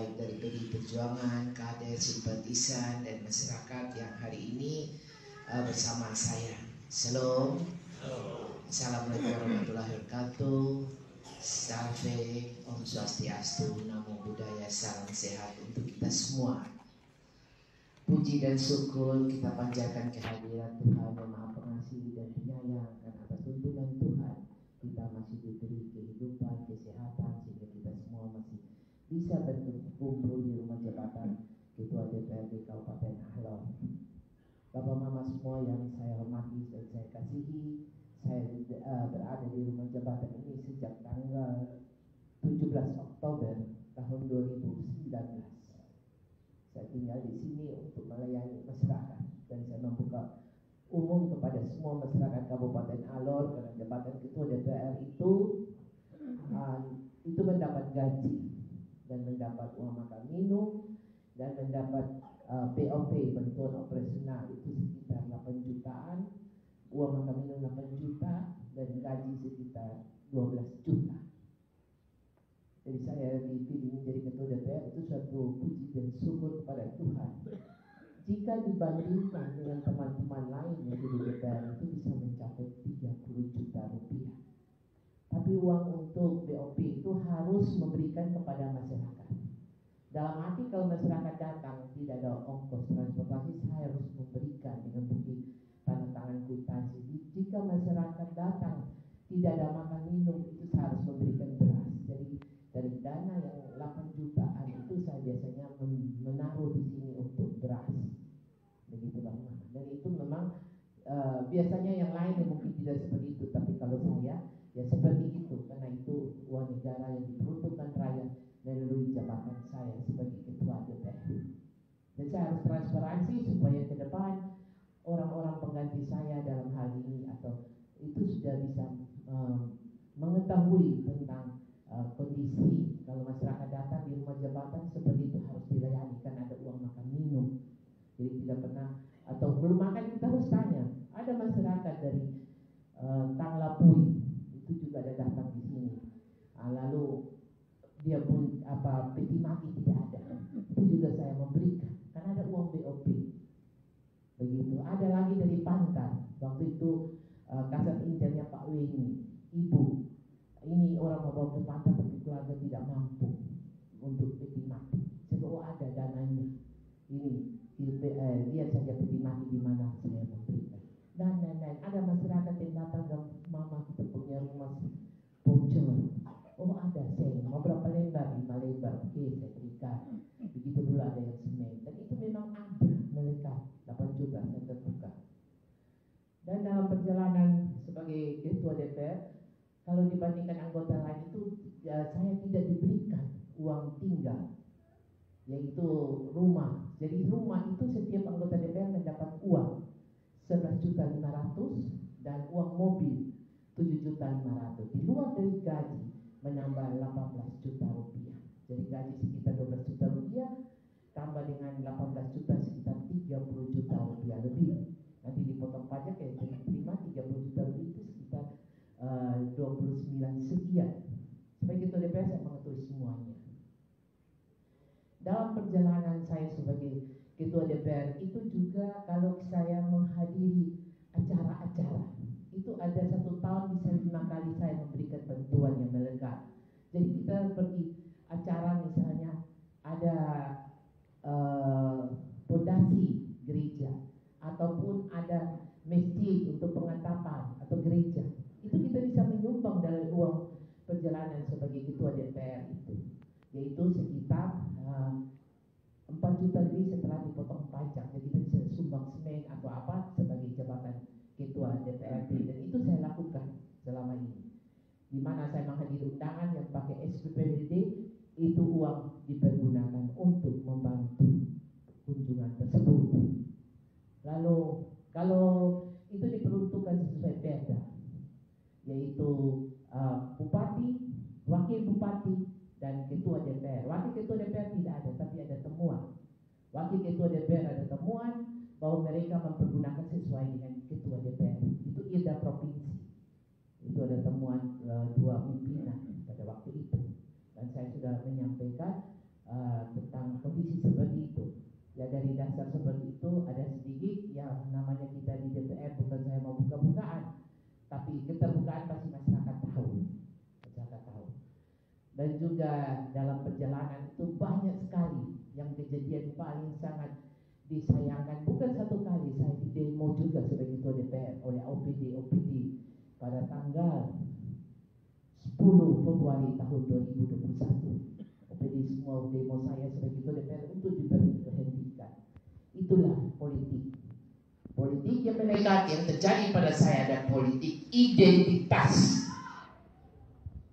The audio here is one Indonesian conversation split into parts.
baik dari PDI Perjuangan, kader, simpatisan, dan masyarakat yang hari ini bersama saya. Shalom. Assalamualaikum warahmatullahi wabarakatuh. Safe, Om Swastiastu, Namo Buddhaya, salam sehat untuk kita semua. Puji dan syukur kita panjatkan kehadiran Tuhan yang Maha Pengasih dan Penyayang, karena atas tuntunan Tuhan kita masih diberi kehidupan, kesehatan, sehingga kita semua masih bisa berkumpul di rumah jabatan Ketua DPRD Kabupaten Alor. Bapak Mama semua yang saya hormati dan saya kasihi, saya berada di rumah jabatan ini sejak tanggal 17 Oktober tahun 2019. Saya tinggal di sini untuk melayani masyarakat, dan saya membuka umum kepada semua masyarakat Kabupaten Alor, karena jabatan Ketua DPR itu mendapat gaji dan mendapat uang makan minum dan mendapat BOP, bantuan operasional, itu sekitar 8 jutaan, uang makan minum 8 juta, dan gaji sekitar 12 juta. Jadi saya dipilih menjadi Ketua DPR itu suatu puji dan syukur kepada Tuhan. Jika dibandingkan dengan teman-teman lain yang di DPR itu bisa mencapai 30 juta rupiah. Tapi uang untuk BOP itu harus memberikan kepada masyarakat. Dalam arti kalau masyarakat datang tidak ada ongkos transportasi, saya harus memberikan dengan bukti tanda tangan kwitansi. Jika masyarakat datang tidak ada makan minum, itu saya harus memberikan beras. Jadi dari dana yang 8 jutaan itu saya biasanya menaruh di sini untuk beras. Begitu Bang. Dan itu memang biasanya yang lain yang mungkin tidak seperti itu, tapi kalau saya ya seperti itu, karena itu uang negara yang diperuntukkan rakyat melalui jabatan saya sebagai Ketua DPR. Dan saya harus transparansi supaya ke depan orang-orang pengganti saya dalam hal ini atau itu sudah bisa mengetahui tentang kondisi kalau masyarakat datang di rumah jabatan seperti itu harus dilayani, kan ada uang makan minum. Jadi tidak pernah atau belum makan kita harus tanya. Ada masyarakat dari Tanglapui itu juga ada datang di sini. Lalu dia pun peti mati tidak ada. Itu juga saya memberikan karena ada uang BOP. Begitu. Ada lagi dari Pantar. Waktu itu kasat intelnya Pak Weni, Ibu. Ini orang membawa ke Pantar tapi keluarga tidak mampu untuk peti mati. Saya ada dananya. Ini lihat saja peti mati di mana saya memberikan. Dan ada masyarakat yang datang ke mama, kita punya rumah bocor. Oh ada saya mau berapa lembar? 5 lembar. Oke, saya berikan. Begitu pula ada yang semen. Dan itu memang ada mereka 8 juta saya terbuka. Dan dalam perjalanan sebagai Ketua DPR, kalau dibandingkan anggota lain itu saya tidak diberikan uang tinggal, yaitu rumah. Jadi rumah itu setiap anggota DPR mendapat uang 11.500.000 dan uang mobil 7.500.000. Di luar dari gaji menambah 18 juta rupiah. Jadi gaji sekitar 12 juta rupiah tambah dengan 18 juta sekitar 30 juta rupiah lebih. Nanti dipotong pajak ya jadi terima 30 juta lebih itu sekitar 29 sekian. Sebagai Ketua DPR saya mengetahui semuanya. Dalam perjalanan saya sebagai Ketua DPR itu juga kalau saya menghadiri acara-acara itu ada 1 tahun bisa 5 kali saya memberikan bantuan yang melekat. Jadi kita pergi acara misalnya ada fondasi gereja ataupun ada masjid untuk pengetapan atau gereja, itu kita bisa menyumbang dari uang perjalanan sebagai Ketua DPR itu, yaitu sekitar 4 juta lebih setelah dipotong pajak. Jadi kita bisa sumbang semen atau apa sebagai jabatan Ketua DPRD, dan itu saya lakukan selama ini. Di mana saya menghadiri undangan yang pakai SPPWD, itu uang dipergunakan untuk membantu kunjungan tersebut. Lalu kalau itu diperuntukkan sesuai perda, yaitu bupati, wakil bupati, dan Ketua DPR. Wakil Ketua DPR tidak ada, tapi ada temuan. Wakil Ketua DPR ada temuan bahwa mereka mempergunakan sesuai dengan Ketua DPR. Itu IRDA provinsi. Itu ada temuan 2 pimpinan pada waktu itu. Dan saya sudah menyampaikan dari dasar seperti itu ada sedikit yang namanya kita di DPR, bukan saya mau buka-bukaan, tapi keterbukaan pasti masyarakat tahu. Dan juga dalam perjalanan itu banyak sekali yang kejadian paling sangat disayangkan. Bukan satu kali saya di demo juga sebagai ketua DPR oleh OPD pada tanggal 10 Februari tahun 2021. OPD semua demo saya sebagai ketua DPR untuk diberhentikan. Itulah politik. Politik yang melekat yang terjadi pada saya dan politik identitas.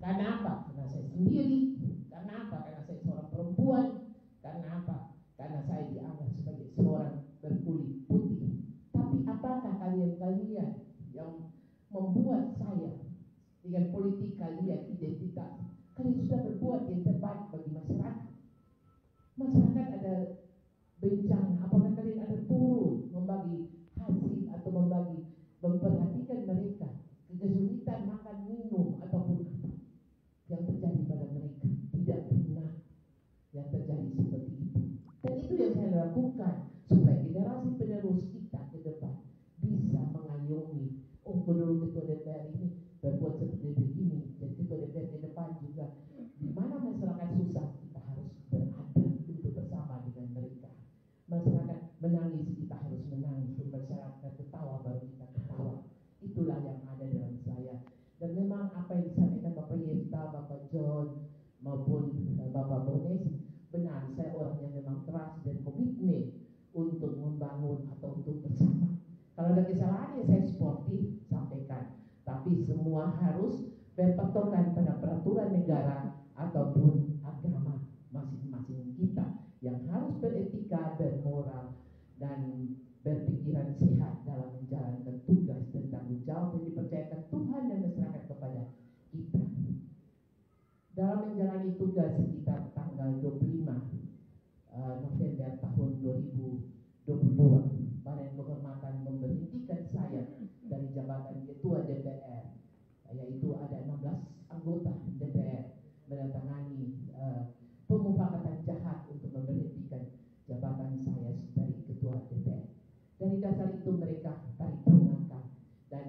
Karena apa? Karena saya sendiri. Karena apa? Karena saya seorang perempuan. Karena apa? Karena saya dianggap sebagai seorang berkulit putih. Tapi apakah kalian-kalian yang membuat saya dengan politik kalian identitas? Kalian sudah berbuat yang terbaik bagi masyarakat. Masyarakat ada bencana. Apakah kalian ada turun membagi hasil atau memperhatikan mereka kesulitan makan minum ataupun apa yang terjadi pada mereka? Tidak pernah yang terjadi seperti itu. Dan itu yang saya lakukan supaya generasi penerus kita ke depan bisa mengayomi. Oh, dulu ketua DPR ini berbuat seperti begini, dan ketua DPR ke depan juga di mana masyarakat susah kita harus berada untuk bersama dengan mereka. Masyarakat menangis kita harus menangis, masyarakat ketawa baru kita ketawa. Itulah yang ada dalam saya. Dan memang apa yang disampaikan Bapak Yesta, Bapak John maupun Bapak Bones benar. Saya orang yang memang keras dan komitmen untuk membangun atau untuk bersama. Kalau ada kesalahan ya saya sportif sampaikan, tapi semua harus berpatokan pada peraturan negara ataupun agama masing-masing kita yang harus beretika, bermoral, dan berpikiran sehat dalam menjalankan tugas dan tanggung jawab yang dipercayakan Tuhan dan masyarakat kepada kita. Dalam menjalani tugas sekitar tanggal 25 November tahun 2022, Badan Kehormatan memberhentikan saya dari jabatan Ketua DPR, yaitu ada 16 anggota DPR menandatangani pemufakatan jahat untuk memberhentikan jabatan saya dari Ketua DPR. Dari dasar itu mereka tarik penangkap, dan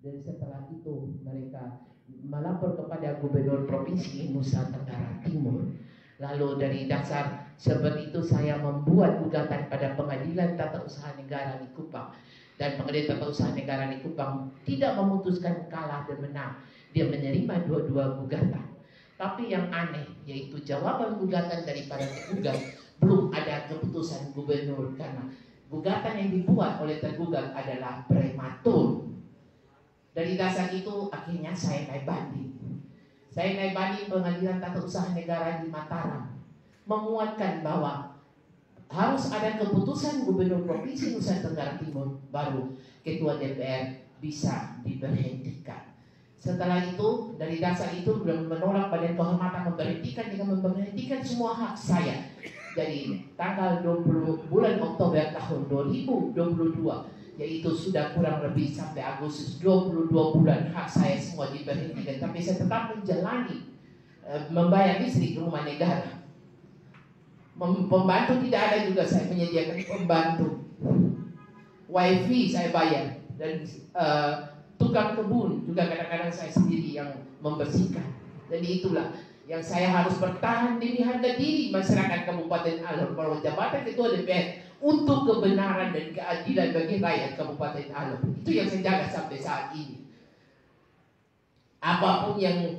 dari setelah itu mereka melapor kepada Gubernur Provinsi Nusa Tenggara Timur. Lalu dari dasar seperti itu saya membuat gugatan pada Pengadilan Tata Usaha Negara di Kupang, dan Pengadilan Tata Usaha Negara di Kupang tidak memutuskan kalah dan menang. Dia menerima dua-dua gugatan. Tapi yang aneh yaitu jawaban gugatan daripada tergugat belum ada keputusan gubernur, karena gugatan yang dibuat oleh tergugat adalah prematur. Dari dasar itu akhirnya saya naik banding. Saya naik banding Pengadilan Tata Usaha Negara di Mataram, menguatkan bahwa harus ada keputusan Gubernur Provinsi Nusa Tenggara Timur baru Ketua DPR bisa diberhentikan. Setelah itu, dari dasar itu menolak Badan Kehormatan memberhentikan dengan memberhentikan semua hak saya. Jadi tanggal 20 bulan Oktober tahun 2022, yaitu sudah kurang lebih sampai Agustus, 22 bulan hak saya semua diberhentikan. Tapi saya tetap menjalani membayar listrik di rumah negara. Pembantu tidak ada juga, saya menyediakan pembantu. Wifi saya bayar, dan tukang kebun juga kadang-kadang saya sendiri yang membersihkan. Jadi itulah yang saya harus bertahan demi harga diri masyarakat Kabupaten Alor bahwa jabatan Ketua DPR untuk kebenaran dan keadilan bagi rakyat Kabupaten Alor. Itu yang saya jaga sampai saat ini. Apapun yang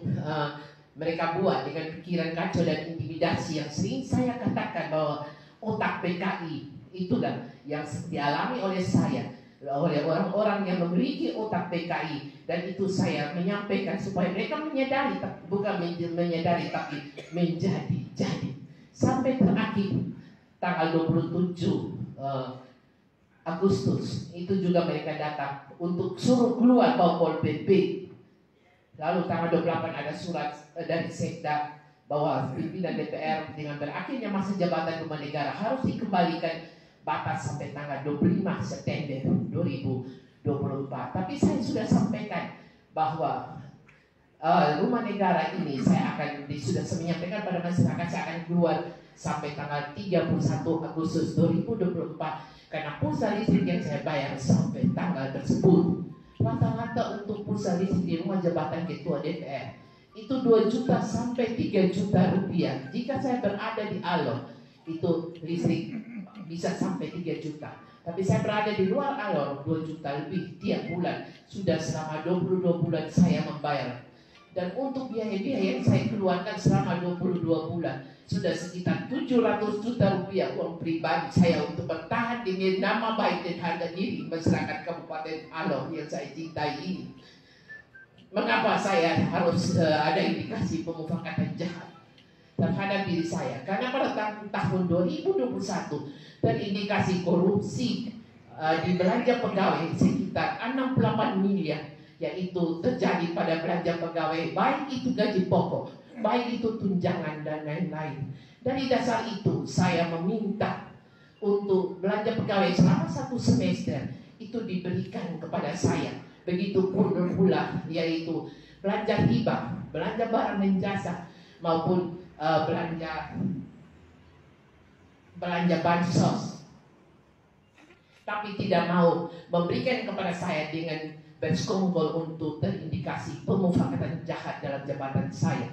mereka buat dengan pikiran kacau dan intimidasi yang sering saya katakan bahwa otak PKI itulah yang dialami oleh saya, oleh orang-orang yang memiliki otak PKI, dan itu saya menyampaikan supaya mereka menyadari, bukan menyadari tapi menjadi. Sampai terakhir tanggal 27 Agustus itu juga mereka datang untuk suruh keluar Pol PP. Lalu tanggal 28 ada surat dari Sekda bahwa pimpinan DPR dengan berakhirnya masa jabatan Rumah Negara harus dikembalikan batas sampai tanggal 25 September 2024. Tapi saya sudah sampaikan bahwa Rumah Negara ini sudah menyampaikan pada masyarakat saya akan keluar sampai tanggal 31 Agustus 2024 karena pulsa listrik yang saya bayar sampai tanggal tersebut. Rata-rata untuk pulsa listrik di rumah jabatan ketua DPR itu 2 juta sampai 3 juta rupiah. Jika saya berada di Alor, itu listrik bisa sampai 3 juta. Tapi saya berada di luar Alor, 2 juta lebih tiap bulan. Sudah selama 22 bulan saya membayar. Dan untuk biaya-biaya yang saya keluarkan selama 22 bulan, sudah sekitar 700 juta rupiah uang pribadi saya untuk bertahan demi nama baik dan harga diri masyarakat Kabupaten Alor yang saya cintai ini. Mengapa saya harus ada indikasi pemufakatan jahat terhadap diri saya? Karena pada tahun 2021 terindikasi korupsi di belanja pegawai sekitar 68 miliar, yaitu terjadi pada belanja pegawai, baik itu gaji pokok, baik itu tunjangan dan lain-lain. Dari dasar itu saya meminta untuk belanja pegawai selama 1 semester itu diberikan kepada saya. Begitupun pula yaitu belanja hibah, belanja barang dan jasa maupun belanja bansos. Tapi tidak mau memberikan kepada saya dengan bersekongkol untuk terindikasi pemufakatan jahat dalam jabatan saya.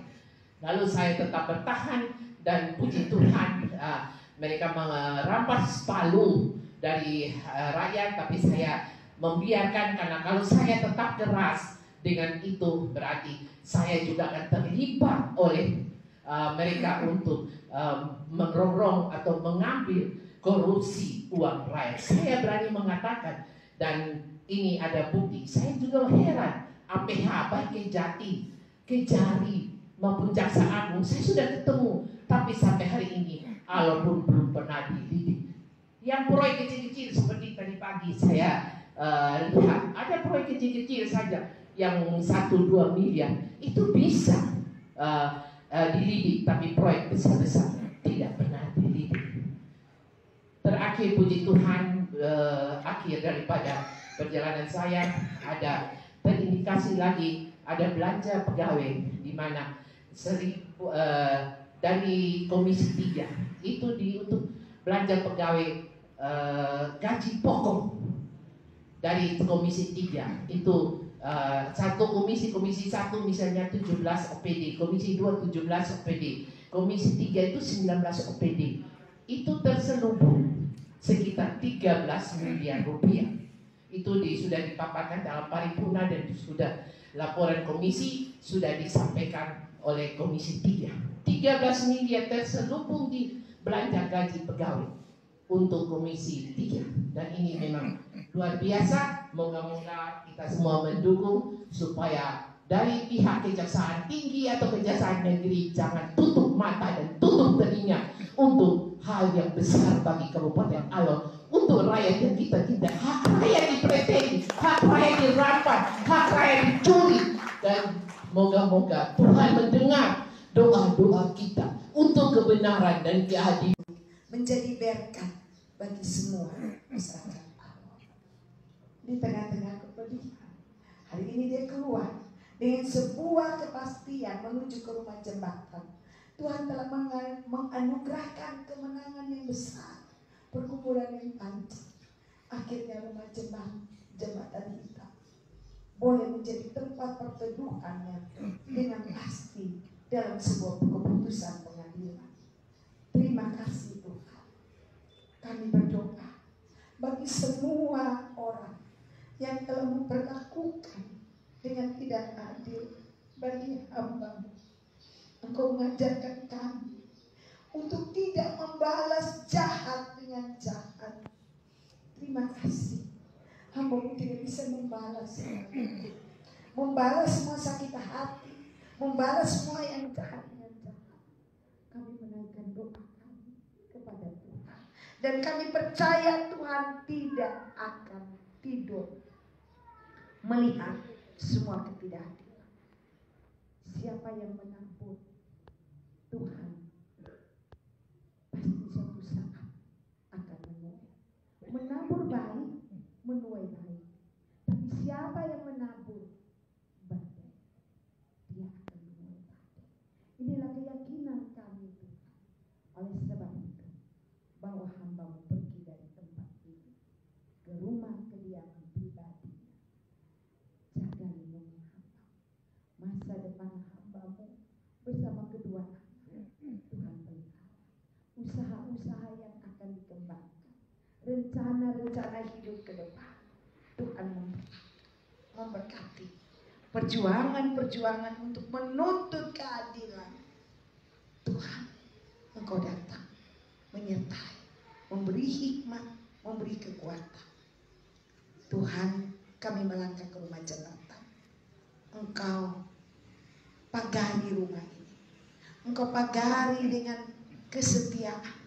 Lalu saya tetap bertahan dan puji Tuhan mereka merampas palu dari rakyat, tapi saya membiarkan karena kalau saya tetap keras dengan itu berarti saya juga akan terlibat oleh mereka untuk merongrong atau mengambil korupsi uang rakyat. Saya berani mengatakan dan ini ada bukti. Saya juga heran, APH baik Kejati, Kejari maupun Jaksa Agung saya sudah ketemu, tapi sampai hari ini Alor pun belum pernah dilidik. Yang proyek kecil-kecil seperti tadi pagi saya lihat ada proyek kecil-kecil saja yang 1-2 miliar itu bisa dilidik, tapi proyek besar-besar tidak pernah dilidik. Terakhir puji Tuhan, akhir daripada perjalanan saya ada terindikasi lagi ada belanja pegawai di mana dari Komisi 3 itu untuk belanja pegawai gaji pokok dari Komisi 3 itu satu komisi 1 misalnya 17 OPD, Komisi 2 17 OPD, Komisi 3 itu 19 OPD. Itu terselubung sekitar 13 miliar rupiah. Itu sudah dipaparkan dalam paripurna dan sudah laporan komisi sudah disampaikan oleh Komisi 3. 13 miliar terselubung di belanja gaji pegawai untuk Komisi 3. Dan ini memang luar biasa. Moga-moga kita semua mendukung supaya dari pihak Kejaksaan Tinggi atau Kejaksaan Negeri jangan tutup mata dan tutup telinga untuk hal yang besar bagi Kabupaten Alor, untuk rakyat yang kita cintai. Hak rakyat dipreteli, hak rakyat dirampas, hak rakyat dicuri. Dan moga-moga Tuhan mendengar doa-doa kita untuk kebenaran dan keadilan, menjadi berkat bagi semua masyarakat Alor. Di tengah-tengah kepedihan, hari ini dia keluar dengan sebuah kepastian menuju ke rumah jembatan. Tuhan telah menganugerahkan kemenangan yang besar, perkumpulan yang panjang. Akhirnya rumah jembatan kita boleh menjadi tempat perteduhannya dengan pasti dalam sebuah keputusan pengadilan. Terima kasih Tuhan. Kami berdoa bagi semua orang yang telah memperlakukan dengan tidak adil bagi hamba-Mu. Engkau mengajarkan kami untuk tidak membalas jahat dengan jahat. Terima kasih. Hamba-Mu tidak bisa membalas semua sakit hati, membalas semua yang jahat dengan jahat. Kami menaikkan doa kami kepada Tuhan, dan kami percaya Tuhan tidak akan tidur melihat semua ketidakadilan. Siapa yang menabur, Tuhan pasti suatu saat akan menuai. Menabur baik, menuai baik. Tapi siapa yang menabur badai, dia akan menuai badai. Inilah keyakinan kami Tuhan. Oleh sebab rencana-rencana hidup ke depan. Tuhan memberkati perjuangan-perjuangan untuk menuntut keadilan. Tuhan, Engkau datang menyertai, memberi hikmat, memberi kekuatan. Tuhan, kami melangkah ke rumah jembatan. Engkau pagari rumah ini. Engkau pagari dengan kesetiaan.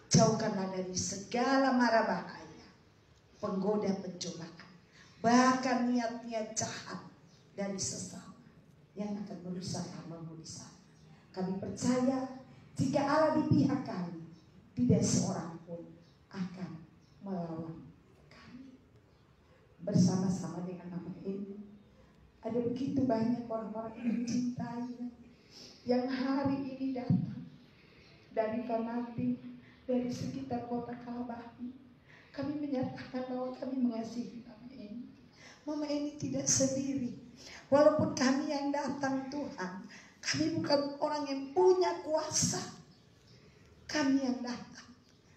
Jauhkanlah dari segala mara bahaya, penggoda pencobaan, bahkan niat-niat jahat dari sesama yang akan berusaha membunuh. Kami percaya jika Allah di pihak kami, tidak seorang pun akan melawan kami. Bersama-sama dengan nama ini, ada begitu banyak orang-orang yang mencintainya, yang hari ini datang dari Kanati, dari sekitar kota Kalabahi. Kami menyatakan bahwa kami mengasihi Mama Eni. Mama Eni tidak sendiri. Walaupun kami yang datang Tuhan, kami bukan orang yang punya kuasa. Kami yang datang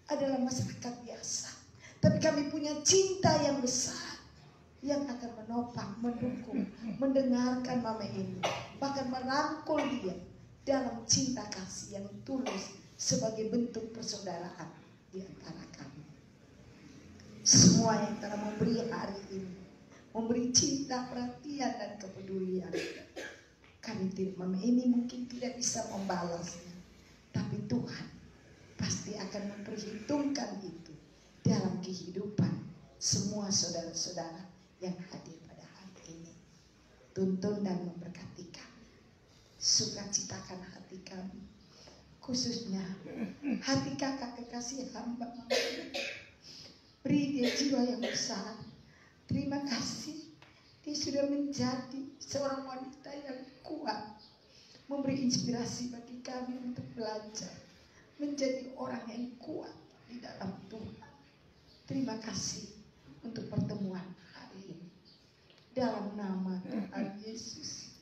adalah masyarakat biasa. Tapi kami punya cinta yang besar, yang akan menopang, mendukung, mendengarkan Mama Eni, bahkan merangkul dia dalam cinta kasih yang tulus sebagai bentuk persaudaraan di antara kami. Semua yang telah memberi hari ini, memberi cinta, perhatian, dan kepedulian. Kami tidak, Mama Eni mungkin tidak bisa membalasnya, tapi Tuhan pasti akan memperhitungkan itu dalam kehidupan semua saudara-saudara yang hadir pada hari ini. Tuntun dan memberkati kami, sukacitakan hati kami, khususnya hati kakak kekasih hamba Mama Eni. Beri dia jiwa yang besar. Terima kasih, dia sudah menjadi seorang wanita yang kuat, memberi inspirasi bagi kami untuk belajar menjadi orang yang kuat di dalam Tuhan. Terima kasih untuk pertemuan hari ini. Dalam nama Tuhan Yesus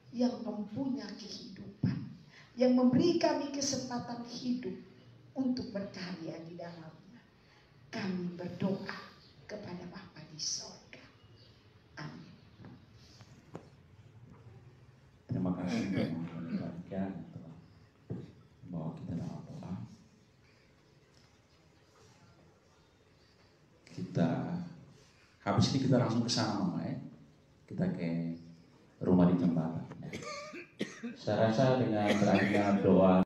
yang mempunyai kehidupan, yang memberi kami kesempatan hidup untuk berkarya di dalamnya, kami berdoa kepada Bapa di sorga. Amin. Terima kasih telah membawa kita dalam doa. Kita habis ini kita langsung ke sana Mama ya. Kita ke rumah di jembatan. Saya rasa dengan berakhirnya doa